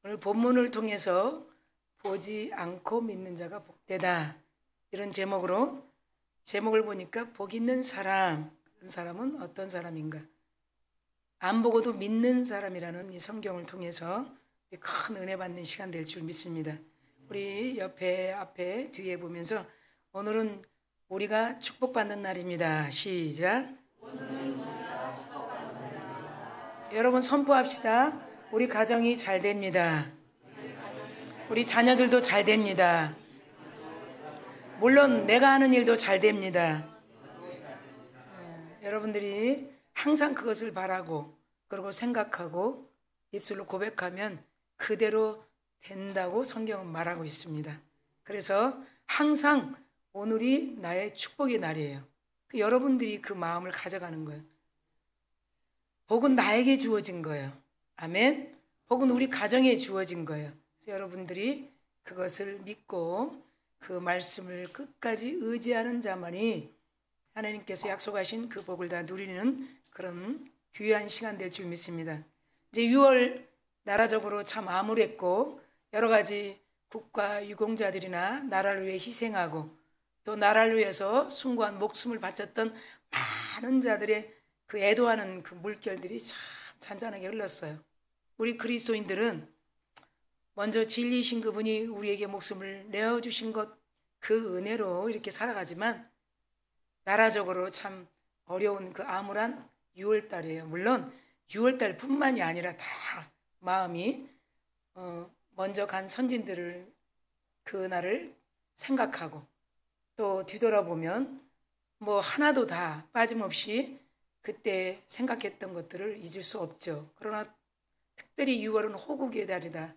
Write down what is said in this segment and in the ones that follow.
오늘 본문을 통해서 보지 않고 믿는 자가 복되다, 이런 제목을 보니까 복 있는 사람, 그 사람은 어떤 사람인가? 안 보고도 믿는 사람이라는 이 성경을 통해서 큰 은혜 받는 시간 될 줄 믿습니다. 우리 옆에, 앞에, 뒤에 보면서 오늘은 우리가 축복받는 날입니다. 시작. 여러분 선포합시다. 우리 가정이 잘 됩니다. 우리 자녀들도 잘 됩니다. 물론 내가 하는 일도 잘 됩니다. 여러분들이 항상 그것을 바라고 그리고 생각하고 입술로 고백하면 그대로 된다고 성경은 말하고 있습니다. 그래서 항상 오늘이 나의 축복의 날이에요. 여러분들이 그 마음을 가져가는 거예요. 복은 나에게 주어진 거예요. 아멘. 복은 우리 가정에 주어진 거예요. 그래서 여러분들이 그것을 믿고 그 말씀을 끝까지 의지하는 자만이 하나님께서 약속하신 그 복을 다 누리는 그런 귀한 시간 될 줄 믿습니다. 이제 6월 나라적으로 참 암울했고 여러 가지 국가 유공자들이나 나라를 위해 희생하고 또 나라를 위해서 숭고한 목숨을 바쳤던 많은 자들의 그 애도하는 그 물결들이 참 잔잔하게 흘렀어요. 우리 그리스도인들은 먼저 진리이신 그분이 우리에게 목숨을 내어주신 것, 그 은혜로 이렇게 살아가지만 나라적으로 참 어려운 그 암울한 6월달이에요. 물론 6월달 뿐만이 아니라 다 마음이 먼저 간 선진들을 그날을 생각하고 또 뒤돌아보면 뭐 하나도 다 빠짐없이 그때 생각했던 것들을 잊을 수 없죠. 그러나 특별히 6월은 호국의 달이다.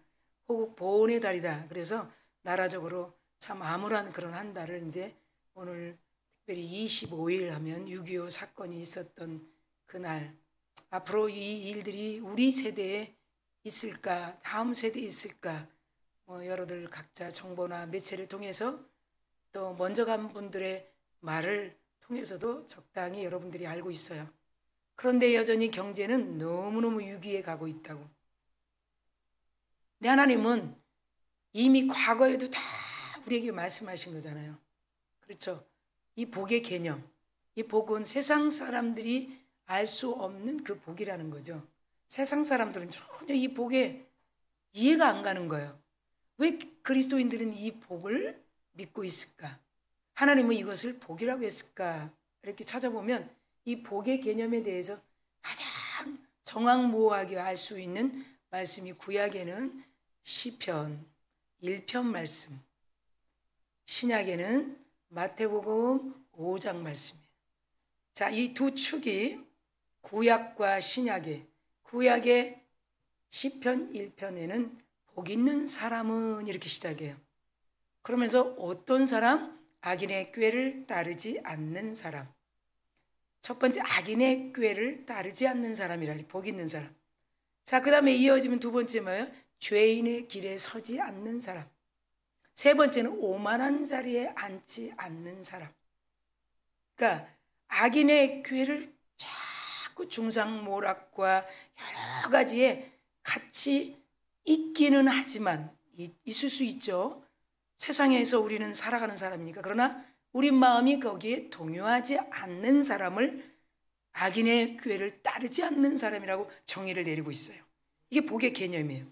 호국 보훈의 달이다. 그래서 나라적으로 참 암울한 그런 한 달을 이제 오늘 특별히 25일 하면 6.25 사건이 있었던 그날, 앞으로 이 일들이 우리 세대에 있을까, 다음 세대에 있을까, 여러들 각자 정보나 매체를 통해서 또 먼저 간 분들의 말을 통해서도 적당히 여러분들이 알고 있어요. 그런데 여전히 경제는 너무너무 위기에 가고 있다고. 근데 하나님은 이미 과거에도 다 우리에게 말씀하신 거잖아요. 그렇죠? 이 복의 개념, 이 복은 세상 사람들이 알 수 없는 그 복이라는 거죠. 세상 사람들은 전혀 이 복에 이해가 안 가는 거예요. 왜 그리스도인들은 이 복을 믿고 있을까? 하나님은 이것을 복이라고 했을까? 이렇게 찾아보면 이 복의 개념에 대해서 가장 정확무하게 알 수 있는 말씀이 구약에는 시편 1편 말씀, 신약에는 마태복음 5장 말씀이에요. 자, 이 두 축이 구약과 신약의, 구약의 시편 1편에는 복 있는 사람은 이렇게 시작해요. 그러면서 어떤 사람? 악인의 꾀를 따르지 않는 사람. 첫 번째, 악인의 꾀를 따르지 않는 사람이라니, 복 있는 사람. 자, 그 다음에 이어지면 두 번째 뭐예요? 죄인의 길에 서지 않는 사람. 세 번째는 오만한 자리에 앉지 않는 사람. 그러니까 악인의 꾀를 자꾸 중상모략과 여러 가지에 같이 있기는 하지만, 있을 수 있죠. 세상에서 우리는 살아가는 사람이니까. 그러나 우리 마음이 거기에 동요하지 않는 사람을 악인의 꾀를 따르지 않는 사람이라고 정의를 내리고 있어요. 이게 복의 개념이에요.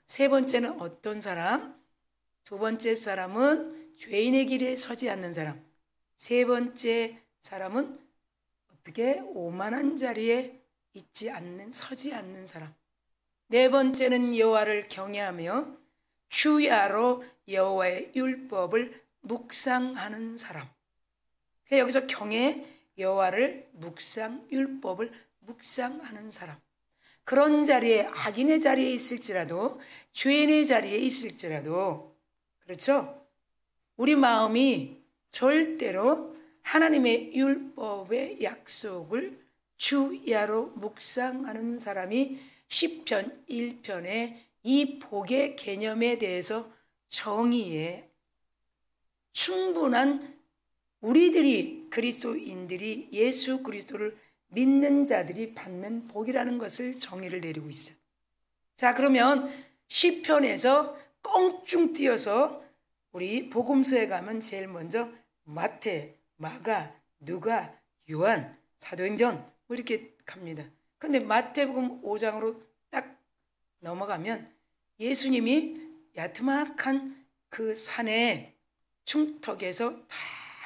세 번째는 어떤 사람? 두 번째 사람은 죄인의 길에 서지 않는 사람. 세 번째 사람은 어떻게? 오만한 자리에 서지 않는 사람. 네 번째는 여호와를 경외하며 주야로 여호와의 율법을 묵상하는 사람. 여기서 경외, 여호와를 묵상, 율법을 묵상하는 사람. 그런 자리에, 악인의 자리에 있을지라도, 죄인의 자리에 있을지라도, 그렇죠? 우리 마음이 절대로 하나님의 율법의 약속을 주야로 묵상하는 사람이 시편 1편의 이 복의 개념에 대해서 정의에 충분한 우리들이, 그리스도인들이 예수 그리스도를 믿는 자들이 받는 복이라는 것을 정의를 내리고 있어요. 자, 그러면 시편에서 껑충 뛰어서 우리 복음서에 가면 제일 먼저 마태, 마가, 누가, 요한, 사도행전 뭐 이렇게 갑니다. 근데 마태복음 5장으로 딱 넘어가면 예수님이 야트막한 그 산에 충턱에서 탁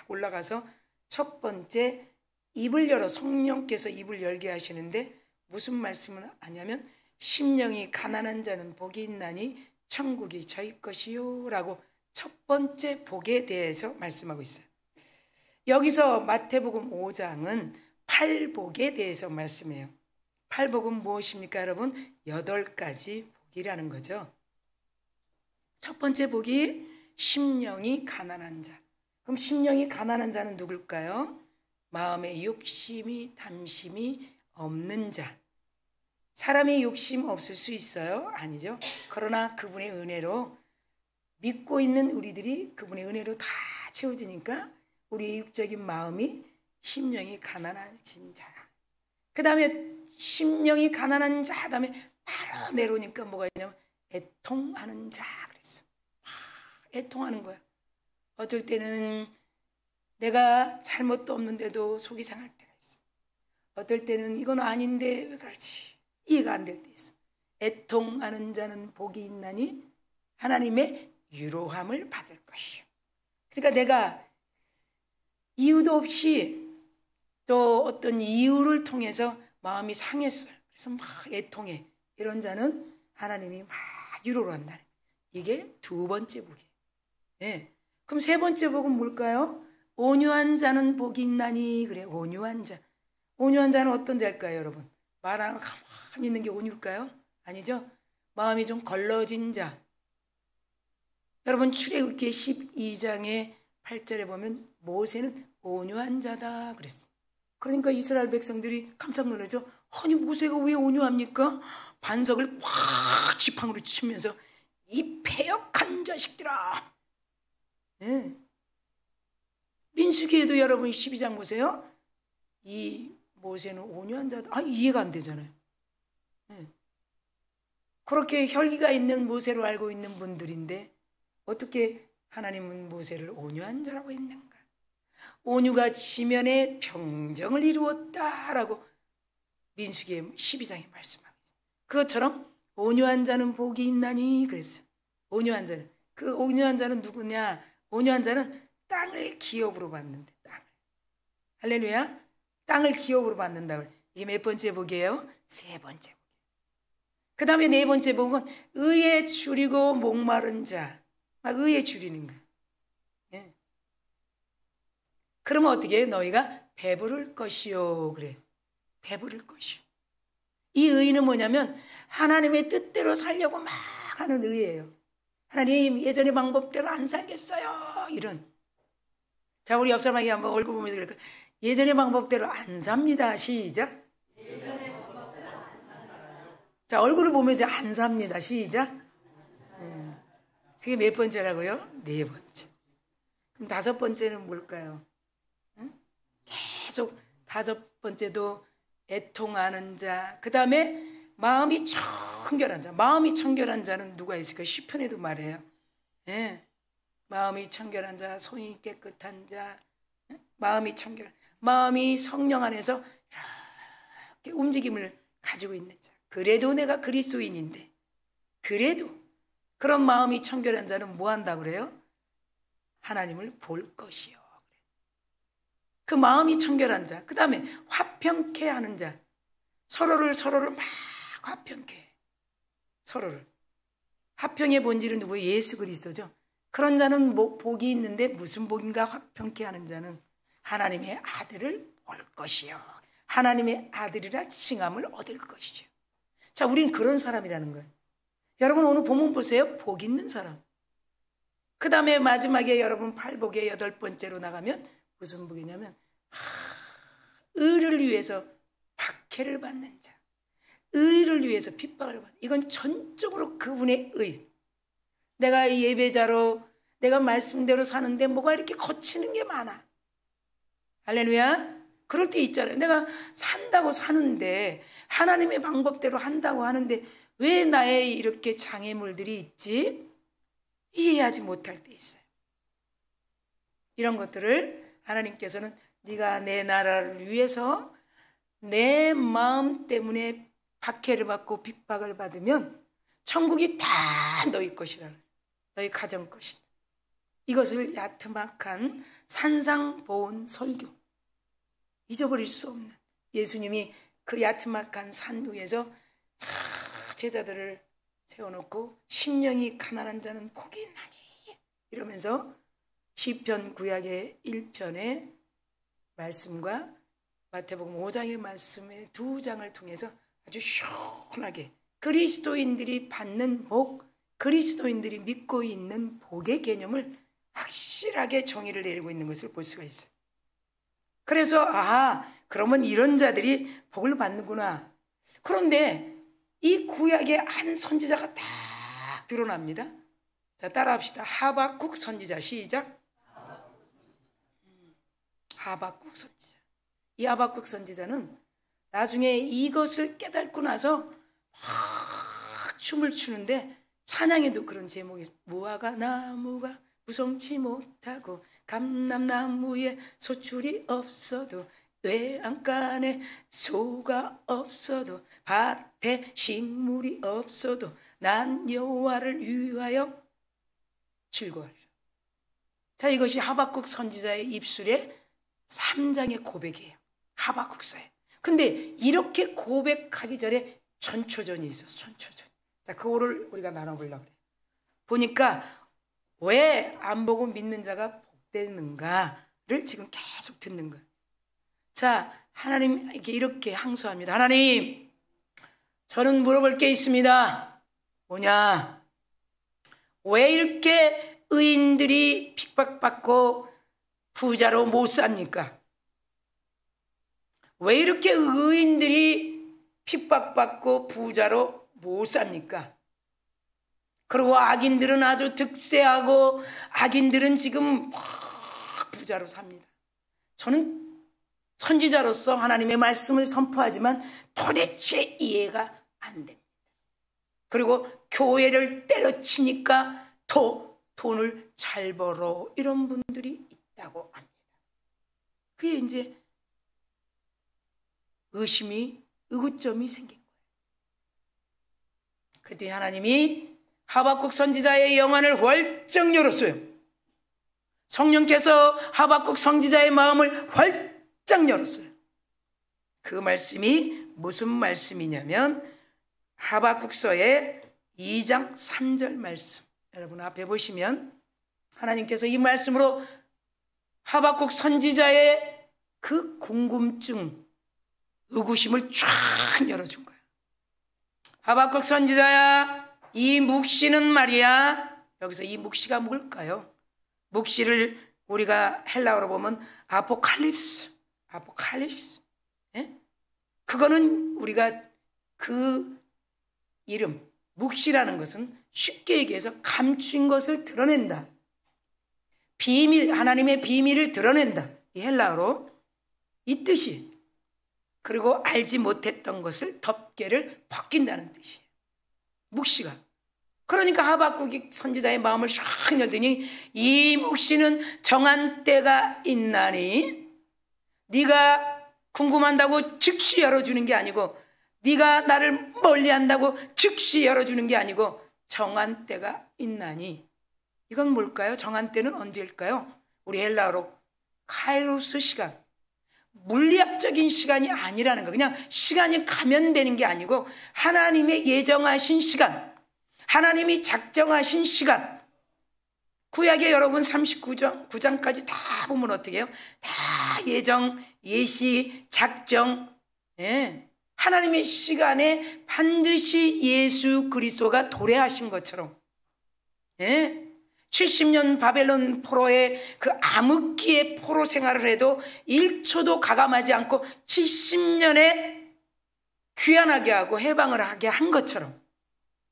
올라가서 첫 번째 입을 열어 성령께서 입을 열게 하시는데 무슨 말씀을 하냐면 심령이 가난한 자는 복이 있나니 천국이 저희 것이요 라고 첫 번째 복에 대해서 말씀하고 있어요. 여기서 마태복음 5장은 팔복에 대해서 말씀해요. 팔복은 무엇입니까 여러분? 8가지 복이라는 거죠. 첫 번째 복이 심령이 가난한 자. 그럼 심령이 가난한 자는 누굴까요? 마음에 욕심이 담심이 없는 자. 사람이 욕심 없을 수 있어요? 아니죠. 그러나 그분의 은혜로 믿고 있는 우리들이 그분의 은혜로 다 채워지니까 우리의 육적인 마음이 심령이 가난해진 자. 그 다음에 심령이 가난한 자 다음에 바로 내려오니까 뭐가 있냐면 애통하는 자 그랬어. 애통하는 거야. 어떨 때는 내가 잘못도 없는데도 속이 상할 때가 있어. 어떨 때는 이건 아닌데 왜 그러지? 이해가 안 될 때 있어. 애통하는 자는 복이 있나니 하나님의 유로함을 받을 것이요. 그러니까 내가 이유도 없이 또 어떤 이유를 통해서 마음이 상했어요. 그래서 막 애통해. 이런 자는 하나님이 막 유로를 한다. 이게 두 번째 복이에요. 네. 그럼 세 번째 복은 뭘까요? 온유한 자는 복이 있나니. 그래, 온유한 자. 온유한 자는 어떤 자일까요, 여러분? 말하고 가만히 있는 게 온유일까요? 아니죠? 마음이 좀 걸러진 자. 여러분 출애굽기 12장의 8절에 보면 모세는 온유한 자다 그랬어요. 그러니까 이스라엘 백성들이 깜짝 놀라죠. 아니 모세가 왜 온유합니까? 반석을 확 지팡이로 치면서 이 패역한 자식들아. 네. 민수기에도 여러분 12장 보세요. 이 모세는 온유한 자다. 이해가 안 되잖아요. 네. 그렇게 혈기가 있는 모세로 알고 있는 분들인데 어떻게 하나님은 모세를 온유한 자라고 했는가? 온유가 지면에 평정을 이루었다라고 민수기 12장에 말씀하고 있어요. 그것처럼 온유한 자는 복이 있나니 그랬어요. 온유한 자는. 그 온유한 자는 누구냐? 온유한 자는 땅을 기업으로 받는데 땅을. 할렐루야. 땅을 기업으로 받는다. 이게 몇 번째 복이에요? 세 번째 복. 그 다음에 네 번째 복은 의에 줄이고 목마른 자. 막 의에 줄이는 거야. 예. 그러면 어떻게 해? 너희가 배부를 것이요. 그래. 배부를 것이요. 이 의는 뭐냐면 하나님의 뜻대로 살려고 막 하는 의예요. 하나님 예전의 방법대로 안 살겠어요. 이런. 자, 우리 옆 사람에게 한번 얼굴 보면서 그럴까? 예전의 방법대로 안 삽니다. 시작. 예전의 방법대로 안 삽니다. 자, 얼굴을 보면서 안 삽니다. 시작. 그게 몇 번째라고요? 네 번째. 그럼 다섯 번째는 뭘까요? 응? 계속 다섯 번째도 애통하는 자. 그 다음에 마음이 청결한 자. 마음이 청결한 자는 누가 있을까요? 시편에도 말해요. 예. 마음이 청결한 자, 손이 깨끗한 자. 마음이 청결한. 마음이 성령 안에서 이렇게 움직임을 가지고 있는 자. 그래도 내가 그리스도인인데. 그래도. 그런 마음이 청결한 자는 뭐 한다고 그래요? 하나님을 볼 것이요. 그 마음이 청결한 자. 그 다음에 화평케 하는 자. 서로를 막 화평케. 서로를. 화평의 본질은 누구예요? 예수 그리스도죠. 그런 자는 복이 있는데 무슨 복인가? 화평케 하는 자는 하나님의 아들을 볼 것이요. 하나님의 아들이라 칭함을 얻을 것이죠. 자, 우리는 그런 사람이라는 거예요. 여러분 오늘 본문 보세요. 복 있는 사람. 그 다음에 마지막에 여러분 팔복의 8번째로 나가면 무슨 복이냐면 의를 위해서 박해를 받는 자. 의를 위해서 핍박을 받는. 이건 전적으로 그분의 의. 내가 예배자로 내가 말씀대로 사는데 뭐가 이렇게 거치는 게 많아. 할렐루야. 그럴 때 있잖아요. 내가 산다고 사는데 하나님의 방법대로 한다고 하는데 왜 나의 이렇게 장애물들이 있지? 이해하지 못할 때 있어요. 이런 것들을 하나님께서는 네가 내 나라를 위해서 내 마음 때문에 박해를 받고 핍박을 받으면 천국이 다 너희 것이라, 너희 가정 것이다. 이것을 야트막한 산상보온 설교, 잊어버릴 수 없는, 예수님이 그 야트막한 산 위에서 제자들을 세워놓고 심령이 가난한 자는 복이 있나니 이러면서 시편 구약의 1편의 말씀과 마태복음 5장의 말씀의 두 장을 통해서 아주 시원하게 그리스도인들이 받는 복, 그리스도인들이 믿고 있는 복의 개념을 확실하게 정의를 내리고 있는 것을 볼 수가 있어요. 그래서 그러면 이런 자들이 복을 받는구나. 그런데 이 구약의 한 선지자가 다 드러납니다. 자, 따라합시다. 하박국 선지자, 시작. 하박국 선지자. 이 하박국 선지자는 나중에 이것을 깨닫고 나서 막 춤을 추는데, 찬양에도 그런 제목이, 무화과 나무가 무성치 못하고 감람나무에 소출이 없어도 외양간에 소가 없어도 밭에 식물이 없어도 난 여호와를 위하여 즐거워하리라. 자, 이것이 하박국 선지자의 입술의 3장의 고백이에요. 하박국서에. 근데 이렇게 고백하기 전에 전초전이 있었어. 전초전. 자, 그거를 우리가 나눠보려고 그래요. 보니까 왜 안 보고 믿는 자가 복되는가를 지금 계속 듣는 거예요. 자, 하나님에게 이렇게 항소합니다. 하나님, 저는 물어볼 게 있습니다. 뭐냐? 왜 이렇게 의인들이 핍박받고 부자로 못 삽니까? 왜 이렇게 의인들이 핍박받고 부자로 못 삽니까? 그리고 악인들은 아주 득세하고 악인들은 지금 막 부자로 삽니다. 저는 선지자로서 하나님의 말씀을 선포하지만 도대체 이해가 안 됩니다. 그리고 교회를 때려치니까 돈을 잘 벌어, 이런 분들이 있다고 합니다. 그게 이제 의구점이 생긴 거예요. 그랬더니 하나님이 하박국 선지자의 영안을 활짝 열었어요. 성령께서 하박국 선지자의 마음을 활짝 열었어요. 그 말씀이 무슨 말씀이냐면 하박국서의 2장 3절 말씀. 여러분 앞에 보시면 하나님께서 이 말씀으로 하박국 선지자의 그 궁금증, 의구심을 쫙 열어준 거예요. 하박국 선지자야, 이 묵시는 말이야. 여기서 이 묵시가 뭘까요? 묵시를 우리가 헬라어로 보면 아포칼립스. 예? 그거는 우리가 그 이름, 묵시라는 것은 쉽게 얘기해서 감춘 것을 드러낸다. 비밀, 하나님의 비밀을 드러낸다. 이 헬라어로 이 뜻이. 그리고 알지 못했던 것을 덮개를 벗긴다는 뜻이에요. 묵시가. 그러니까 하박국이 선지자의 마음을 샥 열더니 이 묵시는 정한 때가 있나니, 네가 궁금한다고 즉시 열어주는 게 아니고, 네가 나를 멀리한다고 즉시 열어주는 게 아니고 정한 때가 있나니. 이건 뭘까요? 정한 때는 언제일까요? 우리 헬라어로 카이로스 시간, 물리학적인 시간이 아니라는 거. 그냥 시간이 가면 되는 게 아니고 하나님의 예정하신 시간, 하나님이 작정하신 시간. 구약의 여러분 39장까지 다 보면 어떻게 해요? 다 예정, 예시, 작정. 예. 하나님의 시간에 반드시 예수 그리스도가 도래하신 것처럼, 예? 70년 바벨론 포로의 그 암흑기의 포로 생활을 해도 1초도 가감하지 않고 70년에 귀환하게 하고 해방을 하게 한 것처럼.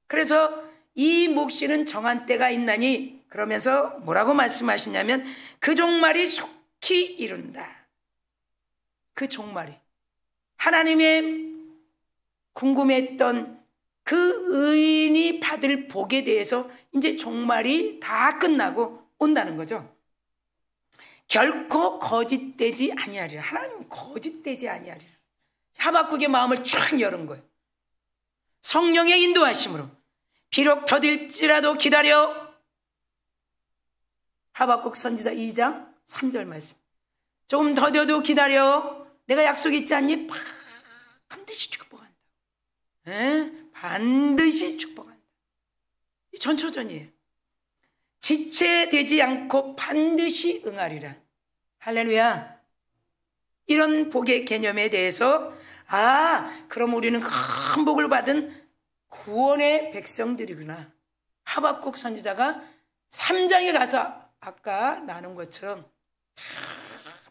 그래서 이 묵시는 정한 때가 있나니, 그러면서 뭐라고 말씀하시냐면 그 종말이 속히 이룬다. 그 종말이 하나님의 궁금했던 그 의인이 받을 복에 대해서 이제 종말이 다 끝나고 온다는 거죠. 결코 거짓되지 아니하리라. 하나님은 거짓되지 아니하리라. 하박국의 마음을 쫙 열은 거예요. 성령의 인도하심으로 비록 더딜지라도 기다려. 하박국 선지자 2장 3절 말씀. 조금 더뎌도 기다려. 내가 약속 있지 않니? 반드시 축복한다. 반드시 축복한다. 이 전초전이에요. 지체되지 않고 반드시 응하리라. 할렐루야. 이런 복의 개념에 대해서 그럼 우리는 큰 복을 받은 구원의 백성들이구나. 하박국 선지자가 3장에 가서 아까 나눈 것처럼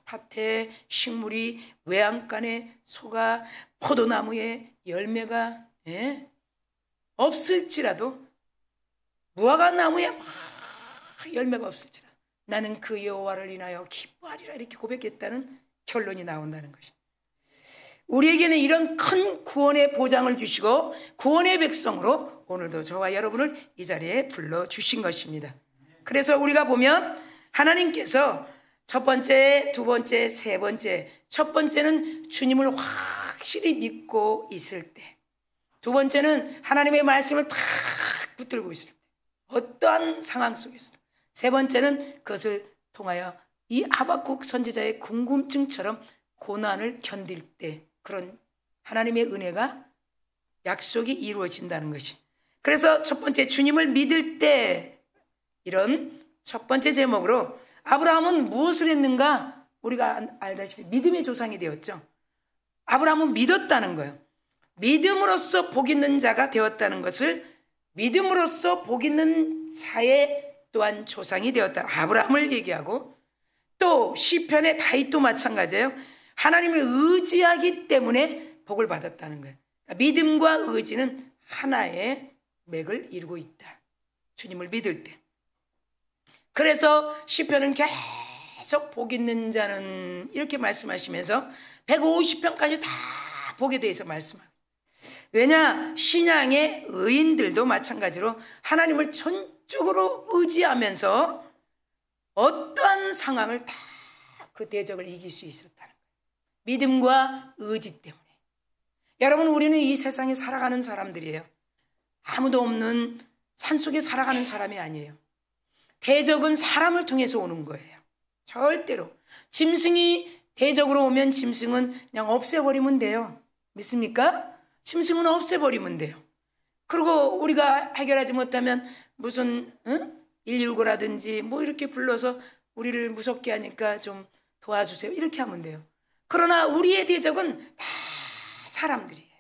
밭에 식물이 외양간에 소가 포도나무에 열매가 없을지라도 무화과나무에 열매가 없을지라도 나는 그 여호와를 인하여 기뻐하리라 이렇게 고백했다는 결론이 나온다는 것이. 우리에게는 이런 큰 구원의 보장을 주시고 구원의 백성으로 오늘도 저와 여러분을 이 자리에 불러주신 것입니다. 그래서 우리가 보면 하나님께서 첫 번째, 두 번째, 세 번째, 첫 번째는 주님을 확실히 믿고 있을 때, 두 번째는 하나님의 말씀을 탁 붙들고 있을 때, 어떠한 상황 속에서도, 세 번째는 그것을 통하여 이 하박국 선지자의 궁금증처럼 고난을 견딜 때 그런 하나님의 은혜가 약속이 이루어진다는 것이. 그래서 첫 번째 주님을 믿을 때 이런 첫 번째 제목으로 아브라함은 무엇을 했는가? 우리가 알다시피 믿음의 조상이 되었죠. 아브라함은 믿었다는 거예요. 믿음으로써 복 있는 자가 되었다는 것을 믿음으로써 복 있는 자의 또한 조상이 되었다. 아브라함을 얘기하고 또 시편의 다윗도 마찬가지예요. 하나님을 의지하기 때문에 복을 받았다는 거예요. 그러니까 믿음과 의지는 하나의 맥을 이루고 있다. 주님을 믿을 때. 그래서 시편은 계속 복 있는 자는 이렇게 말씀하시면서 150편까지 다 복에 대해서 말씀합니다. 왜냐? 신앙의 의인들도 마찬가지로 하나님을 전적으로 의지하면서 어떠한 상황을 다 그 대적을 이길 수 있었다는 거예요. 믿음과 의지 때문에. 여러분, 우리는 이 세상에 살아가는 사람들이에요. 아무도 없는 산속에 살아가는 사람이 아니에요. 대적은 사람을 통해서 오는 거예요. 절대로. 짐승이 대적으로 오면 짐승은 그냥 없애버리면 돼요. 믿습니까? 짐승은 없애버리면 돼요. 그리고 우리가 해결하지 못하면 무슨 119라든지 뭐 이렇게 불러서 우리를 무섭게 하니까 좀 도와주세요. 이렇게 하면 돼요. 그러나 우리의 대적은 다 사람들이에요.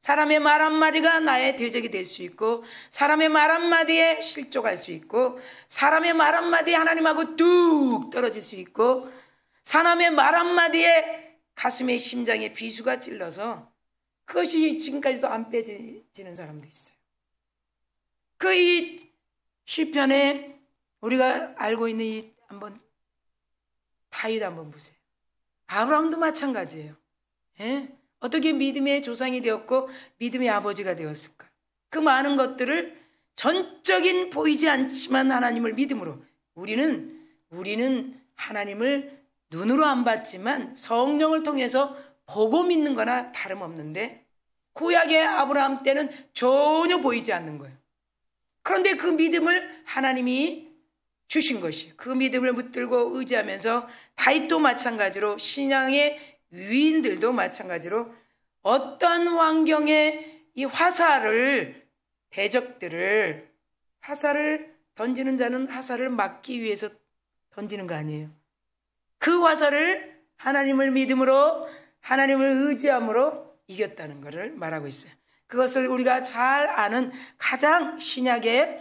사람의 말 한마디가 나의 대적이 될 수 있고, 사람의 말 한마디에 실족할 수 있고, 사람의 말 한마디에 하나님하고 뚝 떨어질 수 있고, 사람의 말 한마디에 가슴에 심장에 비수가 찔러서 그것이 지금까지도 안 빼지는 사람도 있어요. 이 시편에 우리가 알고 있는 이 한번 다윗 한번 보세요. 아브라함도 마찬가지예요. 어떻게 믿음의 조상이 되었고 믿음의 아버지가 되었을까? 그 많은 것들을 전적인 보이지 않지만 하나님을 믿음으로 우리는 하나님을 눈으로 안 봤지만 성령을 통해서 보고 믿는 거나 다름없는데 구약의 아브라함 때는 전혀 보이지 않는 거예요. 그런데 그 믿음을 하나님이 주신 것이에요. 그 믿음을 붙들고 의지하면서 다윗도 마찬가지로 신앙의 위인들도 마찬가지로 어떤 환경에 이 대적들을 화살을 던지는 자는 화살을 막기 위해서 던지는 거 아니에요. 그 화살을 하나님을 믿음으로 하나님을 의지함으로 이겼다는 것을 말하고 있어요. 그것을 우리가 잘 아는 가장 신약의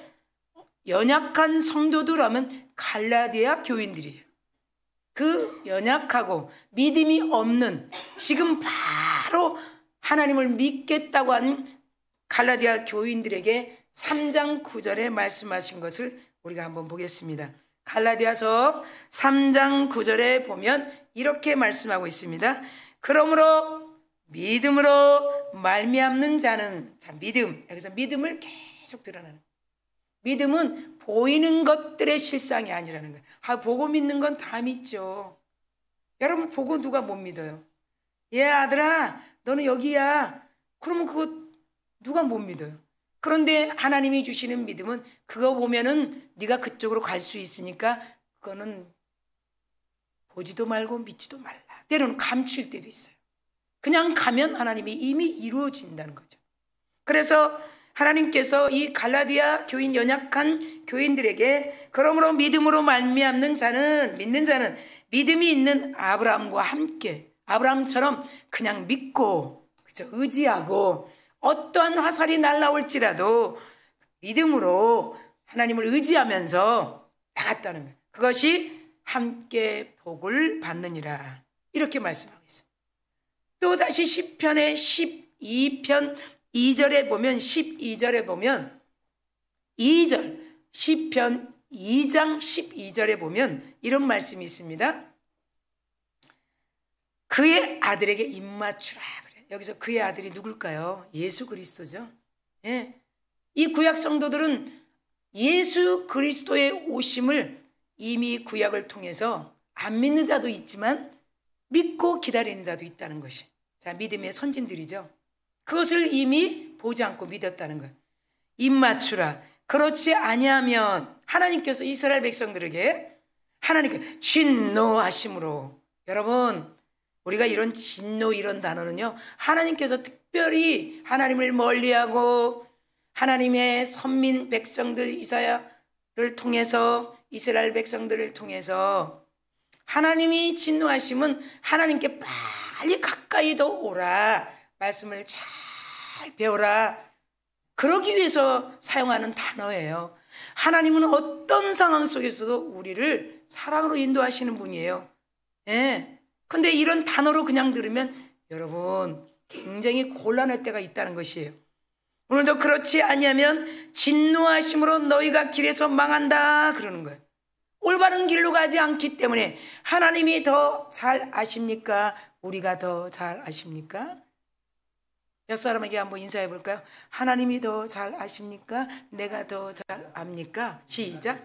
연약한 성도들 하면 갈라디아 교인들이에요. 그 연약하고 믿음이 없는 지금 바로 하나님을 믿겠다고 하는 갈라디아 교인들에게 3장 9절에 말씀하신 것을 우리가 한번 보겠습니다. 갈라디아서 3장 9절에 보면 이렇게 말씀하고 있습니다. 그러므로 믿음으로 말미암는 자는, 자, 믿음. 여기서 믿음을 계속 드러나는. 믿음은 보이는 것들의 실상이 아니라는 거예요. 보고 믿는 건 다 믿죠. 여러분, 보고 누가 못 믿어요? 아들아, 너는 여기야. 그러면 그거 누가 못 믿어요? 그런데 하나님이 주시는 믿음은 그거 보면은 네가 그쪽으로 갈 수 있으니까 그거는 보지도 말고 믿지도 말라. 때로는 감출 때도 있어요. 그냥 가면 하나님이 이미 이루어진다는 거죠. 그래서 하나님께서 이 갈라디아 교인, 연약한 교인들에게 그러므로 믿음으로 말미암는 자는, 믿는 자는 믿음이 있는 아브라함과 함께, 아브라함처럼 그냥 믿고, 그죠, 의지하고 어떠한 화살이 날라올지라도 믿음으로 하나님을 의지하면서 나갔다는 거예요. 그것이 함께 복을 받느니라, 이렇게 말씀하고 있어요. 또 다시 시편의 12편 2절에 보면, 12절에 보면 2절, 시편 2장 12절에 보면 이런 말씀이 있습니다. 그의 아들에게 입맞추라 그래. 여기서 그의 아들이 누굴까요? 예수 그리스도죠. 이 구약 성도들은 예수 그리스도의 오심을 이미 구약을 통해서 안 믿는 자도 있지만 믿고 기다리는 자도 있다는 것이, 자, 믿음의 선진들이죠. 그것을 이미 보지 않고 믿었다는 것. 입맞추라. 그렇지 아니하면 하나님께서 이스라엘 백성들에게 하나님께 진노하심으로, 여러분, 우리가 이런 진노, 이런 단어는요, 하나님께서 특별히 하나님을 멀리하고 하나님의 선민 백성들 이사야를 통해서, 이스라엘 백성들을 통해서 하나님이 진노하심은 하나님께 빨리 가까이 더 오라, 말씀을 잘 배워라, 그러기 위해서 사용하는 단어예요. 하나님은 어떤 상황 속에서도 우리를 사랑으로 인도하시는 분이에요. 근데 이런 단어로 그냥 들으면 여러분 굉장히 곤란할 때가 있다는 것이에요. 오늘도 그렇지 아니하면 진노하심으로 너희가 길에서 망한다 그러는 거예요. 올바른 길로 가지 않기 때문에. 하나님이 더 잘 아십니까? 우리가 더 잘 아십니까? 옆 사람에게 한번 인사해 볼까요? 하나님이 더 잘 아십니까? 내가 더 잘 압니까? 시작.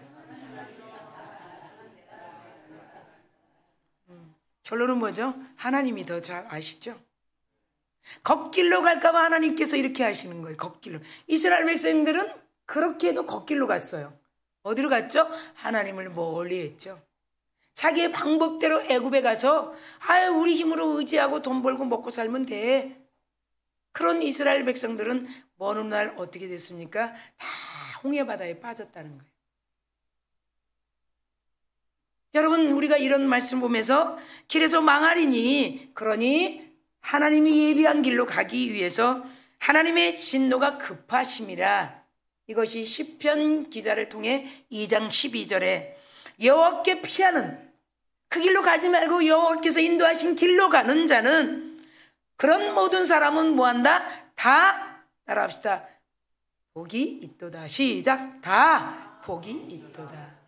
결론은 뭐죠? 하나님이 더 잘 아시죠? 걷길로 갈까봐 하나님께서 이렇게 하시는 거예요. 걷길로. 이스라엘 백성들은 그렇게 해도 걷길로 갔어요. 어디로 갔죠? 하나님을 멀리 했죠. 자기의 방법대로 애굽에 가서 우리 힘으로 의지하고 돈 벌고 먹고 살면 돼. 그런 이스라엘 백성들은 어느 날 어떻게 됐습니까? 다 홍해바다에 빠졌다는 거예요. 여러분, 우리가 이런 말씀 보면서 길에서 망하리니, 그러니 하나님이 예비한 길로 가기 위해서 하나님의 진노가 급하심이라. 이것이 시편 기자를 통해 2장 12절에 여호와께 피하는, 그 길로 가지 말고 여호와께서 인도하신 길로 가는 자는, 그런 모든 사람은 뭐한다? 다 따라합시다. 복이 있도다. 시작. 다 복이 있도다.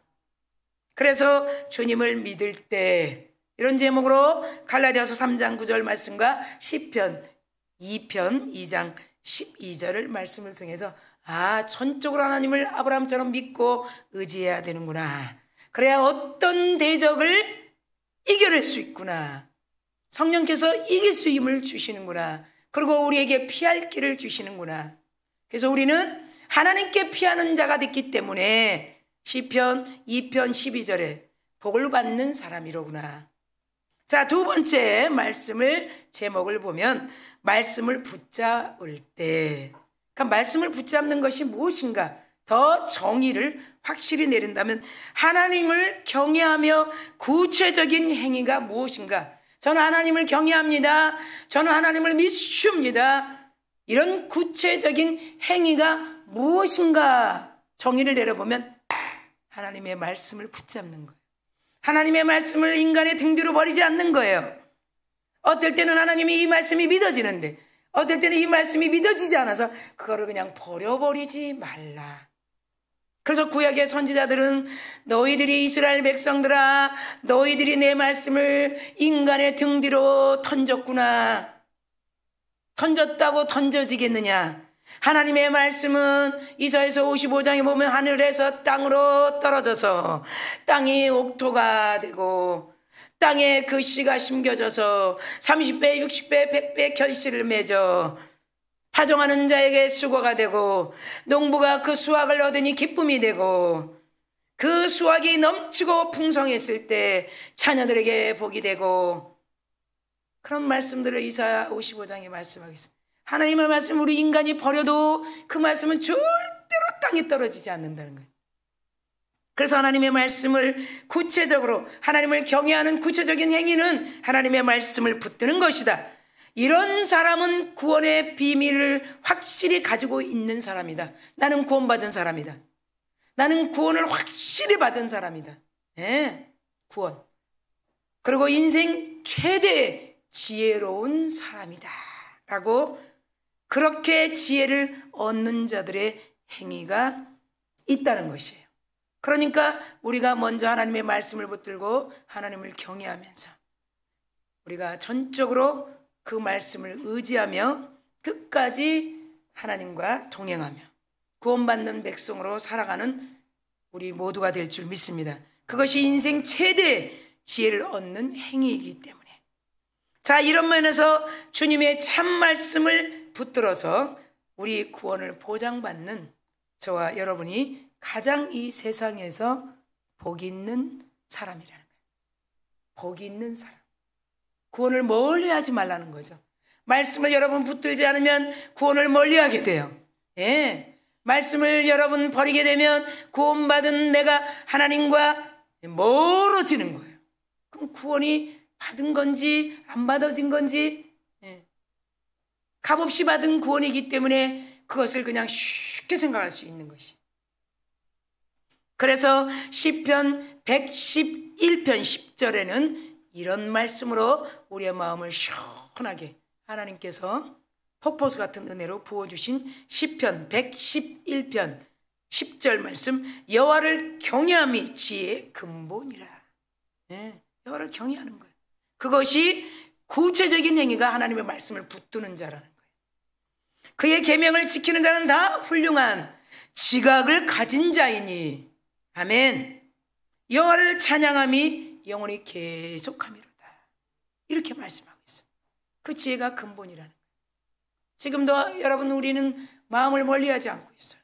그래서 주님을 믿을 때, 이런 제목으로 갈라디아서 3장 9절 말씀과 시편 2장 12절을 말씀을 통해서 전적으로 하나님을 아브라함처럼 믿고 의지해야 되는구나. 그래야 어떤 대적을 이겨낼 수 있구나. 성령께서 이길 수 힘을 주시는구나. 그리고 우리에게 피할 길을 주시는구나. 그래서 우리는 하나님께 피하는 자가 됐기 때문에 시편 2편 12절에 복을 받는 사람이로구나. 자, 두 번째 말씀을, 제목을 보면 말씀을 붙잡을 때, 그러니까 말씀을 붙잡는 것이 무엇인가? 더 정의를 확실히 내린다면 하나님을 경외하며 구체적인 행위가 무엇인가? 저는 하나님을 경외합니다. 저는 하나님을 믿습니다. 이런 구체적인 행위가 무엇인가? 정의를 내려보면 하나님의 말씀을 붙잡는 거예요. 하나님의 말씀을 인간의 등 뒤로 버리지 않는 거예요. 어떨 때는 하나님이 이 말씀이 믿어지는데, 어떨 때는 이 말씀이 믿어지지 않아서 그거를 그냥 버려버리지 말라. 그래서 구약의 선지자들은 너희들이 이스라엘 백성들아, 너희들이 내 말씀을 인간의 등 뒤로 던졌구나. 던졌다고 던져지겠느냐? 하나님의 말씀은 이사야서 55장에 보면 하늘에서 땅으로 떨어져서 땅이 옥토가 되고 땅에 그 씨가 심겨져서 30배, 60배, 100배 결실을 맺어 파종하는 자에게 수고가 되고 농부가 그 수확을 얻으니 기쁨이 되고 그 수확이 넘치고 풍성했을 때 자녀들에게 복이 되고, 그런 말씀들을 이사야 55장에 말씀하겠습니다. 하나님의 말씀 우리 인간이 버려도 그 말씀은 절대로 땅에 떨어지지 않는다는 거예요. 그래서 하나님의 말씀을 구체적으로, 하나님을 경외하는 구체적인 행위는 하나님의 말씀을 붙드는 것이다. 이런 사람은 구원의 비밀을 확실히 가지고 있는 사람이다. 나는 구원받은 사람이다. 나는 구원을 확실히 받은 사람이다. 구원. 그리고 인생 최대의 지혜로운 사람이다 라고, 그렇게 지혜를 얻는 자들의 행위가 있다는 것이에요. 그러니까 우리가 먼저 하나님의 말씀을 붙들고 하나님을 경외하면서 우리가 전적으로 그 말씀을 의지하며 끝까지 하나님과 동행하며 구원받는 백성으로 살아가는 우리 모두가 될 줄 믿습니다. 그것이 인생 최대의 지혜를 얻는 행위이기 때문에. 자, 이런 면에서 주님의 참 말씀을 붙들어서 우리 구원을 보장받는 저와 여러분이 가장 이 세상에서 복 있는 사람이라는 거예요. 복 있는 사람. 구원을 멀리하지 말라는 거죠. 말씀을 여러분 붙들지 않으면 구원을 멀리하게 돼요. 말씀을 여러분 버리게 되면 구원받은 내가 하나님과 멀어지는 거예요. 그럼 구원이 받은 건지 안 받아진 건지, 값없이 받은 구원이기 때문에 그것을 그냥 쉽게 생각할 수 있는 것이. 그래서 시편 111편 10절에는 이런 말씀으로 우리의 마음을 시원하게 하나님께서 폭포수 같은 은혜로 부어주신 시편 111편 10절 말씀, 여호와를 경외함이 지혜의 근본이라. 여호와를 경외하는 거예요. 그것이 구체적인 행위가 하나님의 말씀을 붙드는 자라는 거예요. 그의 계명을 지키는 자는 다 훌륭한 지각을 가진 자이니, 아멘. 여호와를 찬양함이 영원히 계속함이로다. 이렇게 말씀하고 있어요. 그 지혜가 근본이라는 거예요. 지금도 여러분, 우리는 마음을 멀리하지 않고 있어요.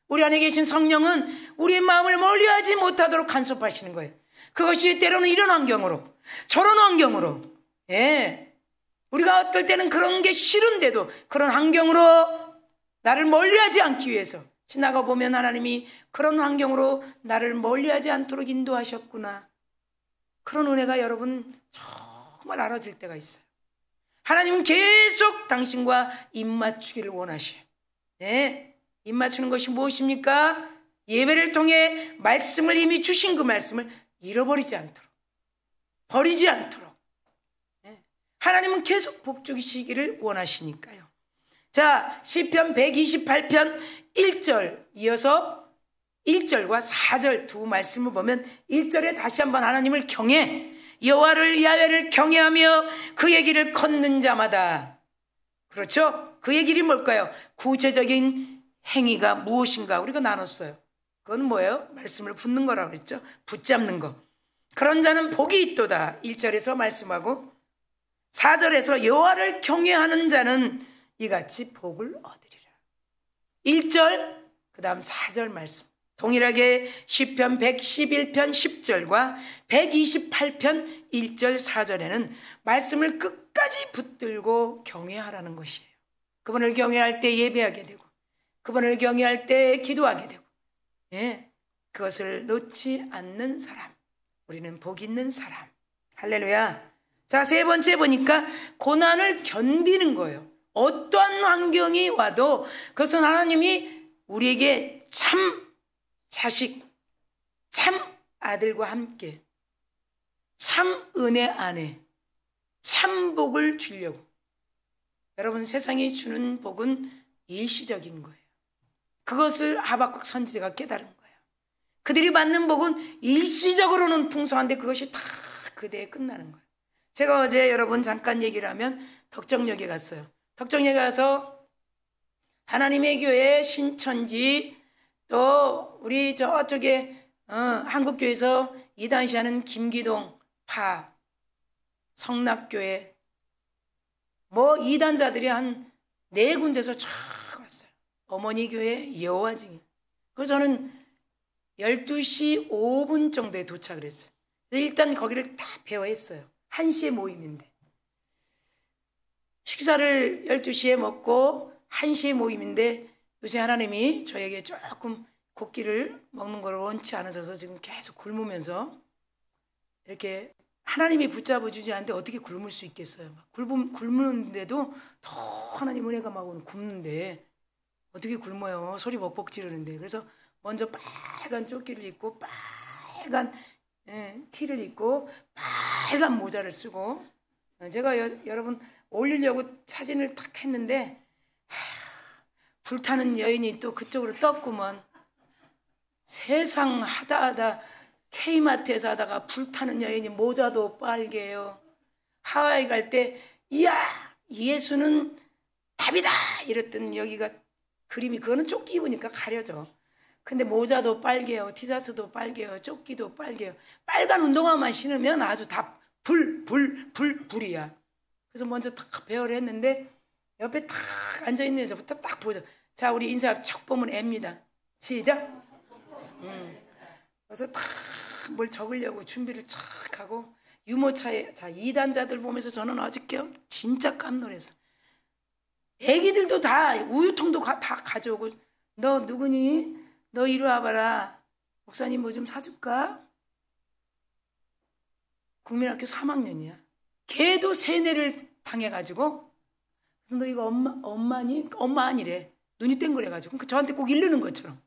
우리 안에 계신 성령은 우리의 마음을 멀리하지 못하도록 간섭하시는 거예요. 그것이 때로는 이런 환경으로, 저런 환경으로, 우리가 어떨 때는 그런 게 싫은데도 그런 환경으로 나를 멀리하지 않기 위해서 지나가 보면 하나님이 그런 환경으로 나를 멀리하지 않도록 인도하셨구나. 그런 은혜가 여러분 정말 알아질 때가 있어요. 하나님은 계속 당신과 입맞추기를 원하셔요. 입맞추는 것이 무엇입니까? 예배를 통해 말씀을 이미 주신 그 말씀을 잃어버리지 않도록, 버리지 않도록. 하나님은 계속 복 주시기를 원하시니까요. 자, 시편 128편 1절 이어서 1절과 4절 두 말씀을 보면 1절에 다시 한번 하나님을 경외, 여호와를 야훼를 경외하며 그의 길을 걷는 자마다. 그렇죠? 그의 길이 뭘까요? 구체적인 행위가 무엇인가 우리가 나눴어요. 그건 뭐예요? 말씀을 붙는 거라고 그랬죠. 붙잡는 거. 그런 자는 복이 있도다 1절에서 말씀하고, 4절에서 여호와를 경외하는 자는 이같이 복을 얻으리라. 1절 그 다음 4절 말씀, 동일하게 시편 111편 10절과 128편 1절 4절에는 말씀을 끝까지 붙들고 경외하라는 것이에요. 그분을 경외할 때 예배하게 되고, 그분을 경외할 때 기도하게 되고, 그것을 놓지 않는 사람, 우리는 복 있는 사람. 할렐루야. 자, 세 번째 보니까 고난을 견디는 거예요. 어떠한 환경이 와도 그것은 하나님이 우리에게 참 자식, 참 아들과 함께 참 은혜 안에 참 복을 주려고. 여러분, 세상이 주는 복은 일시적인 거예요. 그것을 하박국 선지자가 깨달은 거예요. 그들이 받는 복은 일시적으로는 풍성한데 그것이 다 그대에 끝나는 거예요. 제가 어제 여러분 잠깐 얘기를 하면 덕정역에 갔어요. 덕정에 가서 하나님의 교회 신천지, 또 우리 저쪽에 한국교회에서 이단시하는 김기동 파 성락교회, 뭐 이단자들이 한 4군데서 쫙 왔어요. 어머니 교회, 여호와 증인. 그래서 저는 12시 5분 정도에 도착을 했어요. 일단 거기를 다 배워했어요. 1시에 모임인데. 식사를 12시에 먹고 1시에 모임인데, 요새 하나님이 저에게 조금 고기를 먹는 걸 원치 않으셔서 지금 계속 굶으면서, 이렇게 하나님이 붙잡아 주지 않는데 어떻게 굶을 수 있겠어요? 굶는데도 더 하나님 은혜가 막 오는, 굶는데 어떻게 굶어요? 소리 벅벅 지르는데. 그래서 먼저 빨간 조끼를 입고 빨간 티를 입고 빨간 모자를 쓰고, 제가 여러분 올리려고 사진을 탁 했는데 불타는 여인이 또 그쪽으로 떴구먼. 세상 하다 K마트에서 하다가 불타는 여인이 모자도 빨개요. 하와이 갈 때 이야 예수는 답이다 이랬던, 여기가 그림이, 그거는 조끼 입으니까 가려져. 근데 모자도 빨개요, 티셔츠도 빨개요, 조끼도 빨개요. 빨간 운동화만 신으면 아주 다 불이야. 그래서 먼저 딱 배열을 했는데, 옆에 딱 앉아있는 여자부터 딱 보자. 자, 우리 인사 척 보면 애입니다. 시작. 그래서 딱 뭘 적으려고 준비를 착 하고, 유모차에, 자, 이단자들 보면서 저는 어저께 진짜 깜놀했어. 애기들도 다 우유통도 다 가져오고, 너 누구니? 너 이리 와봐라. 목사님 뭐 좀 사줄까? 국민학교 3학년이야. 걔도 세뇌를 당해가지고, 그래서 너 이거 엄마니? 엄마 아니래. 눈이 땡그래가지고 저한테 꼭 이르는 것처럼.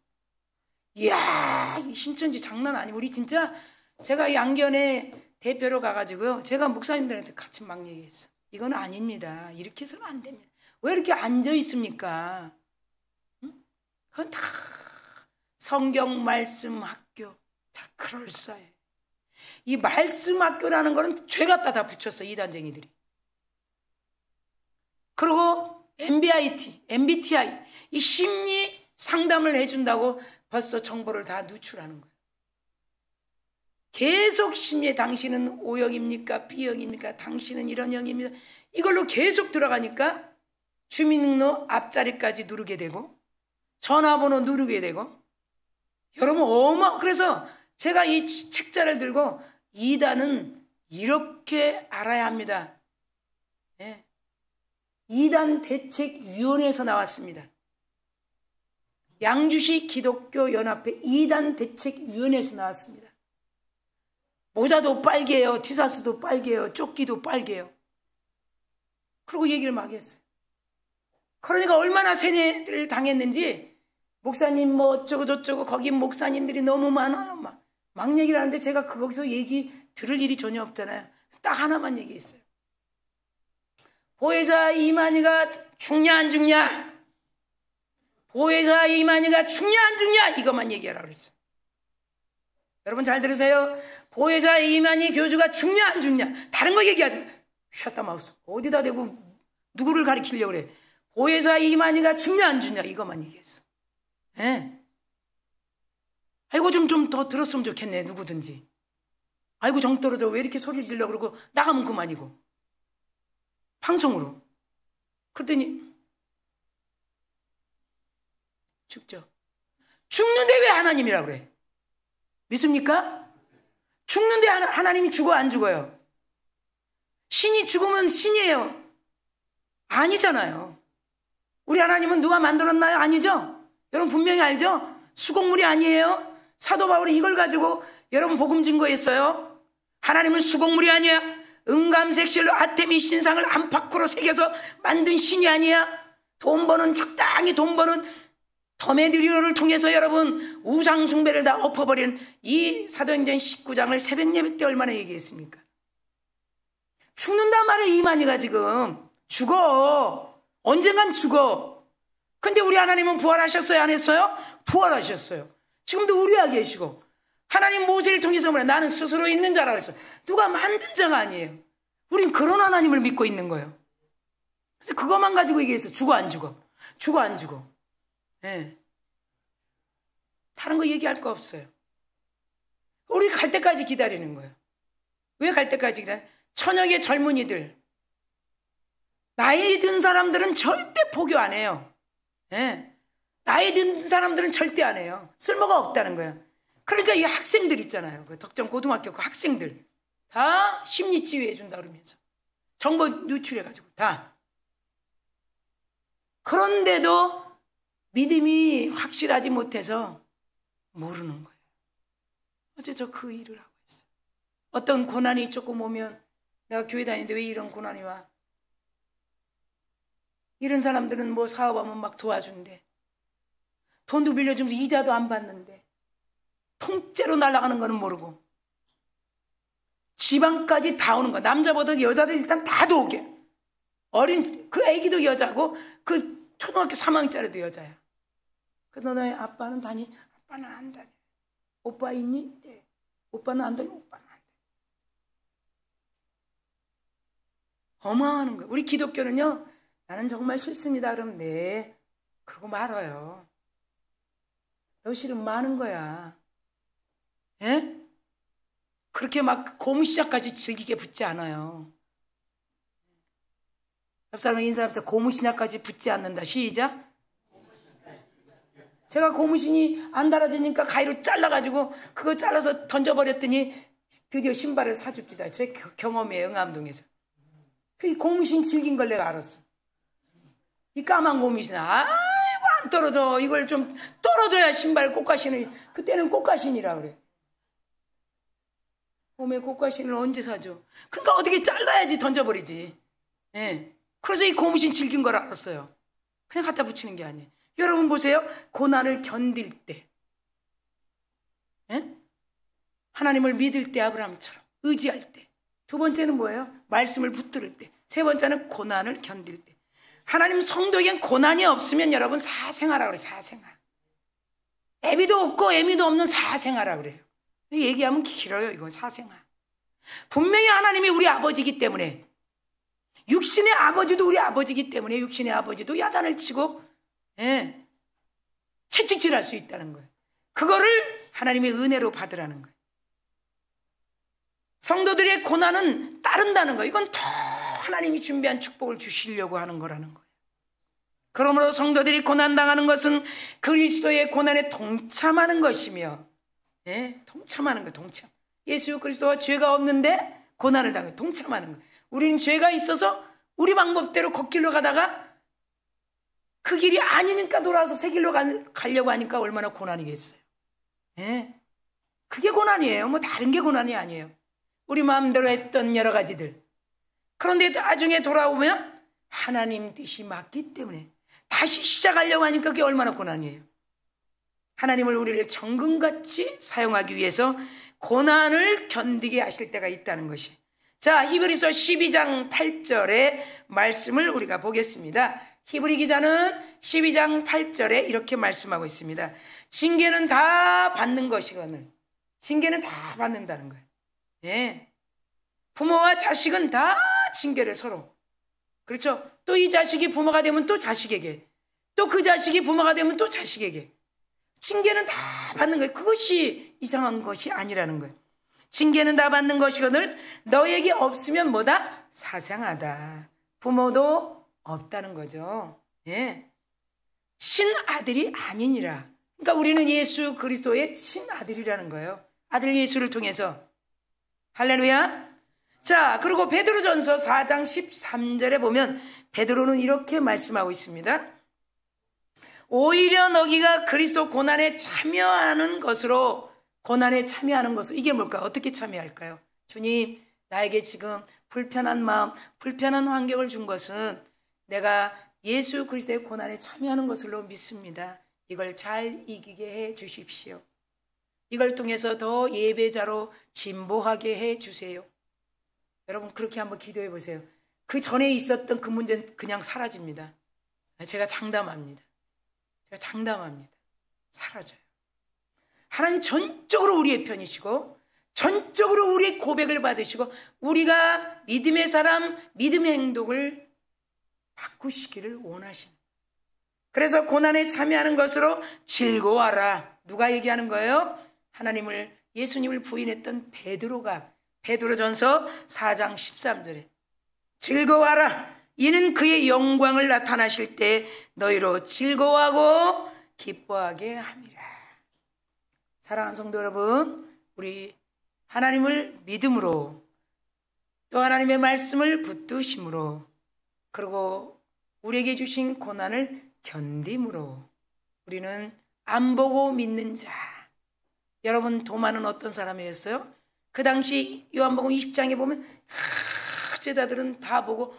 이야, 이 신천지 장난 아니고, 우리 진짜, 제가 양견에 대표로 가가지고요, 제가 목사님들한테 같이 막 얘기했어. 이건 아닙니다. 이렇게 해서는 안 됩니다. 왜 이렇게 앉아 있습니까? 응? 그건 다 성경 말씀 학교. 다 그럴싸해. 이 말씀 학교라는 거는 죄 갖다 다 붙였어, 이단쟁이들이. 그리고 MBTI, 이 심리 상담을 해준다고 벌써 정보를 다 누출하는 거예요. 계속 심리에, 당신은 O형입니까? B형입니까? 당신은 이런 형입니다. 이걸로 계속 들어가니까 주민등록 앞자리까지 누르게 되고, 전화번호 누르게 되고, 여러분 그래서 제가 이 책자를 들고, 이단은 이렇게 알아야 합니다. 네. 이단 대책위원회에서 나왔습니다. 양주시 기독교 연합회 이단 대책위원회에서 나왔습니다. 모자도 빨개요, 티셔츠도 빨개요, 조끼도 빨개요. 그리고 얘기를 막 했어요. 그러니까 얼마나 세뇌를 당했는지, 목사님 뭐 어쩌고 저쩌고, 거기 목사님들이 너무 많아, 막 얘기를 하는데, 제가 거기서 얘기 들을 일이 전혀 없잖아요. 딱 하나만 얘기했어요. 보혜사 이만희가 죽냐 안 죽냐? 보혜사 이만희가 죽냐 안 죽냐? 이것만 얘기하라고 그랬어요. 여러분 잘 들으세요. 보혜사 이만희 교주가 죽냐 안 죽냐? 다른 거 얘기하지 마. 샷다 마우스. 어디다 대고 누구를 가리키려고 그래. 보혜사 이만희가 죽냐 안 죽냐? 이것만 얘기했어. 예. 아이고 좀 더 들었으면 좋겠네, 누구든지. 아이고 정 떨어져, 왜 이렇게 소리 지르려고 그러고, 나가면 그만이고. 방송으로. 그랬더니 죽죠. 죽는데 왜 하나님이라고 그래? 믿습니까? 죽는데 하나님이 죽어 안 죽어요? 신이 죽으면 신이에요? 아니잖아요. 우리 하나님은 누가 만들었나요? 아니죠? 여러분 분명히 알죠? 수곡물이 아니에요. 사도 바울이 이걸 가지고 여러분 복음 증거했어요. 하나님은 수곡물이 아니야. 은감색 실로 아테미 신상을 안팎으로 새겨서 만든 신이 아니야. 돈 버는, 적당히 돈 버는 더메드리오를 통해서 여러분 우상 숭배를 다 엎어버린 이 사도행전 19장을 새벽 예배 때 얼마나 얘기했습니까? 죽는단 말이에요. 이만희가 지금 죽어. 언젠간 죽어. 근데 우리 하나님은 부활하셨어요? 안 했어요? 부활하셨어요. 지금도 우리와 계시고, 하나님 모세를 통해서 뭐래? 나는 스스로 있는 자라 그랬어요. 누가 만든 자가 아니에요. 우린 그런 하나님을 믿고 있는 거예요. 그래서 그것만 가지고 얘기해서 죽어 안 죽어? 죽어 안 죽어? 예. 다른 거 얘기할 거 없어요. 우리 갈 때까지 기다리는 거예요. 왜 갈 때까지 기다려? 천역의 젊은이들, 나이 든 사람들은 절대 포교 안 해요. 예. 나이 든 사람들은 절대 안 해요. 쓸모가 없다는 거예요. 그러니까 이 학생들 있잖아요. 그 덕정 고등학교 그 학생들 다 심리치유해 준다 그러면서 정보 유출해가지고 다. 그런데도 믿음이 확실하지 못해서 모르는 거예요. 어제 저 그 일을 하고 있어요. 어떤 고난이 조금 오면 내가 교회 다니는데 왜 이런 고난이 와? 이런 사람들은 뭐 사업하면 막 도와준대. 돈도 빌려주면서 이자도 안 받는데 통째로 날아가는 거는 모르고 지방까지 다 오는 거야. 남자보다 여자들 일단 다 들어오게. 어린 그 애기도 여자고 그 초등학교 3학년짜리도 여자야. 그래서 너희 아빠는 다니? 아빠는 안 다녀. 오빠 있니? 네. 오빠는 안 다녀? 오빠는 안 다녀. 어마어마한 거야. 우리 기독교는요, 나는 정말 싫습니다. 그럼 네. 그러고 말아요. 너 싫으면 많은 거야. 예? 그렇게 막 고무시작까지 즐기게 붙지 않아요. 옆 사람 인사할 때 고무신약까지 붙지 않는다. 시작. 제가 고무신이 안 달아지니까 가위로 잘라가지고 그거 잘라서 던져버렸더니 드디어 신발을 사줍디다. 제 경험이에요. 응암동에서. 그 고무신 즐긴 걸 내가 알았어. 이 까만 고무신 아이고 안 떨어져. 이걸 좀 떨어져야 신발 꽃가신을. 그때는 꽃가신이라 그래. 봄에 꽃가신을 언제 사줘? 그러니까 어떻게 잘라야지 던져버리지. 예. 그래서 이 고무신 즐긴 걸 알았어요. 그냥 갖다 붙이는 게 아니에요. 여러분 보세요. 고난을 견딜 때, 예? 하나님을 믿을 때 아브라함처럼 의지할 때. 두 번째는 뭐예요? 말씀을 붙들을 때. 세 번째는 고난을 견딜 때. 하나님 성도에겐 고난이 없으면 여러분 사생아라 그래요. 사생아. 애비도 없고 애미도 없는 사생아라 그래요. 얘기하면 길어요. 이건 사생아. 분명히 하나님이 우리 아버지이기 때문에, 육신의 아버지도 우리 아버지이기 때문에 육신의 아버지도 야단을 치고 채찍질할 수 있다는 거예요. 그거를 하나님의 은혜로 받으라는 거예요. 성도들의 고난은 따른다는 거예요. 이건 더 하나님이 준비한 축복을 주시려고 하는 거라는 거예요. 그러므로 성도들이 고난당하는 것은 그리스도의 고난에 동참하는 것이며, 동참하는 거예요. 동참. 예수 그리스도가 죄가 없는데 고난을 당해 동참하는 거예요. 우리는 죄가 있어서 우리 방법대로 걷길로 가다가 그 길이 아니니까 돌아와서 새 길로 가려고 하니까 얼마나 고난이겠어요. 그게 고난이에요. 뭐 다른 게 고난이 아니에요. 우리 마음대로 했던 여러 가지들. 그런데 나중에 돌아오면 하나님 뜻이 맞기 때문에 다시 시작하려고 하니까 그게 얼마나 고난이에요. 하나님을 우리를 정금같이 사용하기 위해서 고난을 견디게 하실 때가 있다는 것이. 자, 히브리서 12장 8절의 말씀을 우리가 보겠습니다. 히브리 기자는 12장 8절에 이렇게 말씀하고 있습니다. 징계는 다 받는 것이거늘. 징계는 다 받는다는 거예요. 예. 부모와 자식은 다 징계를 서로. 그렇죠? 또 이 자식이 부모가 되면 또 자식에게, 또 그 자식이 부모가 되면 또 자식에게. 징계는 다 받는 거예요. 그것이 이상한 것이 아니라는 거예요. 징계는 다 받는 것이거늘 너에게 없으면 뭐다? 사상하다. 부모도 없다는 거죠. 예. 친아들이 아니니라. 그러니까 우리는 예수 그리스도의 친아들이라는 거예요. 아들 예수를 통해서. 할렐루야. 자, 그리고 베드로전서 4장 13절에 보면 베드로는 이렇게 말씀하고 있습니다. 오히려 너희가 그리스도 고난에 참여하는 것으로, 고난에 참여하는 것으로. 이게 뭘까요? 어떻게 참여할까요? 주님, 나에게 지금 불편한 마음, 불편한 환경을 준 것은 내가 예수 그리스도의 고난에 참여하는 것으로 믿습니다. 이걸 잘 이기게 해 주십시오. 이걸 통해서 더 예배자로 진보하게 해 주세요. 여러분 그렇게 한번 기도해 보세요. 그 전에 있었던 그 문제는 그냥 사라집니다. 제가 장담합니다. 제가 장담합니다. 사라져요. 하나님 전적으로 우리의 편이시고 전적으로 우리의 고백을 받으시고 우리가 믿음의 사람, 믿음의 행동을 바꾸시기를 원하시는. 그래서 고난에 참여하는 것으로 즐거워하라. 누가 얘기하는 거예요? 예수님을 부인했던 베드로가 베드로전서 4장 13절에 즐거워하라. 이는 그의 영광을 나타나실 때 너희로 즐거워하고 기뻐하게 함이라. 사랑하는 성도 여러분, 우리 하나님을 믿음으로 또 하나님의 말씀을 붙드심으로 그리고 우리에게 주신 고난을 견딤으로 우리는 안 보고 믿는 자. 여러분, 도마는 어떤 사람이었어요? 그 당시 요한복음 20장에 보면 제자들은 다 보고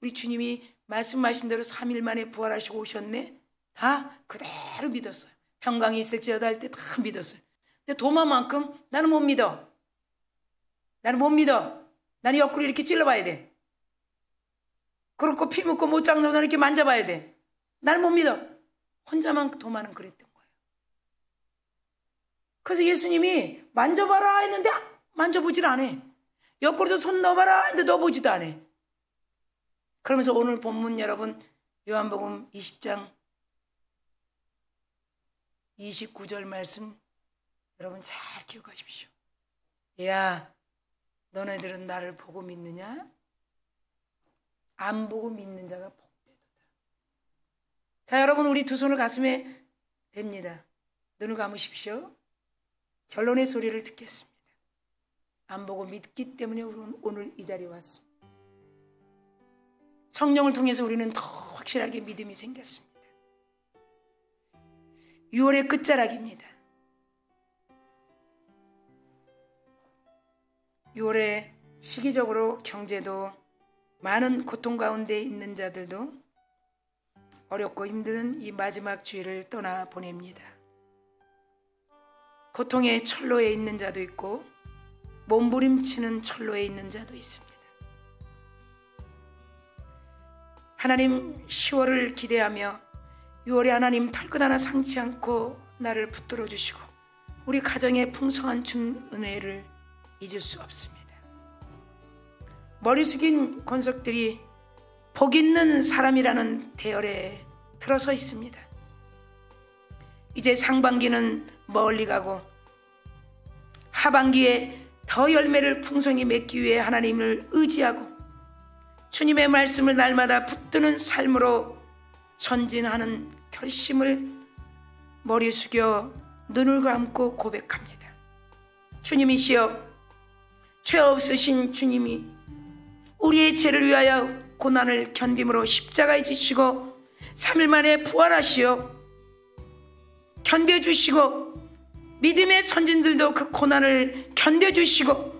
우리 주님이 말씀하신 대로 3일 만에 부활하시고 오셨네. 다 그대로 믿었어요. 평강이 있을지어다 할 때 다 믿었어요. 근데 도마만큼 나는 못 믿어. 나는 옆구리 이렇게 찔러봐야 돼. 그렇고 피 묻고 못장 나서 이렇게 만져봐야 돼. 나는 못 믿어. 혼자만 도마는 그랬던 거예요. 그래서 예수님이 만져봐라 했는데 만져보질 않아. 옆구리도 손 넣어봐라 했는데 넣어보지도 않아. 그러면서 오늘 본문 여러분 요한복음 20장 29절 말씀 여러분 잘 기억하십시오. 야, 너네들은 나를 보고 믿느냐? 안 보고 믿는 자가 복되도다. 자, 여러분, 우리 두 손을 가슴에 댑니다. 눈을 감으십시오. 결론의 소리를 듣겠습니다. 안 보고 믿기 때문에 우리는 오늘 이 자리에 왔습니다. 성령을 통해서 우리는 더 확실하게 믿음이 생겼습니다. 6월의 끝자락입니다. 6월에 시기적으로 경제도 많은 고통 가운데 있는 자들도 어렵고 힘든 이 마지막 주일을 떠나보냅니다. 고통의 철로에 있는 자도 있고 몸부림치는 철로에 있는 자도 있습니다. 하나님 10월을 기대하며 6월에 하나님 털끝 하나 상치 않고 나를 붙들어 주시고 우리 가정에 풍성한 준 은혜를 잊을 수 없습니다. 머리 숙인 권석들이 복 있는 사람이라는 대열에 들어서 있습니다. 이제 상반기는 멀리 가고 하반기에 더 열매를 풍성히 맺기 위해 하나님을 의지하고 주님의 말씀을 날마다 붙드는 삶으로 전진하는 결심을 머리 숙여 눈을 감고 고백합니다. 주님이시여, 죄 없으신 주님이 우리의 죄를 위하여 고난을 견딤으로 십자가에 지시고 3일 만에 부활하시어 견뎌주시고 믿음의 선진들도 그 고난을 견뎌주시고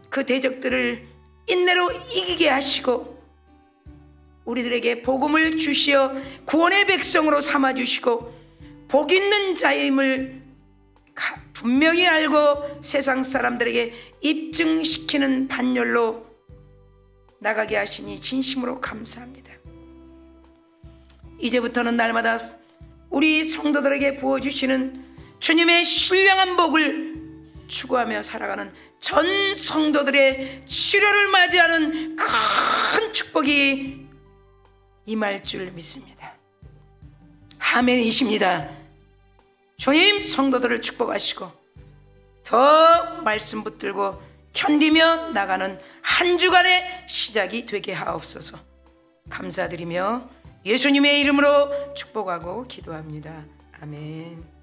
그 대적들을 인내로 이기게 하시고 우리들에게 복음을 주시어 구원의 백성으로 삼아주시고 복 있는 자임을 분명히 알고 세상 사람들에게 입증시키는 반열로 나가게 하시니 진심으로 감사합니다. 이제부터는 날마다 우리 성도들에게 부어주시는 주님의 신령한 복을 추구하며 살아가는 전 성도들의 치료를 맞이하는 큰 축복이 임할 줄 믿습니다. 아멘이십니다. 주님 성도들을 축복하시고 더 말씀 붙들고 견디며 나가는 한 주간의 시작이 되게 하옵소서. 감사드리며 예수님의 이름으로 축복하고 기도합니다. 아멘.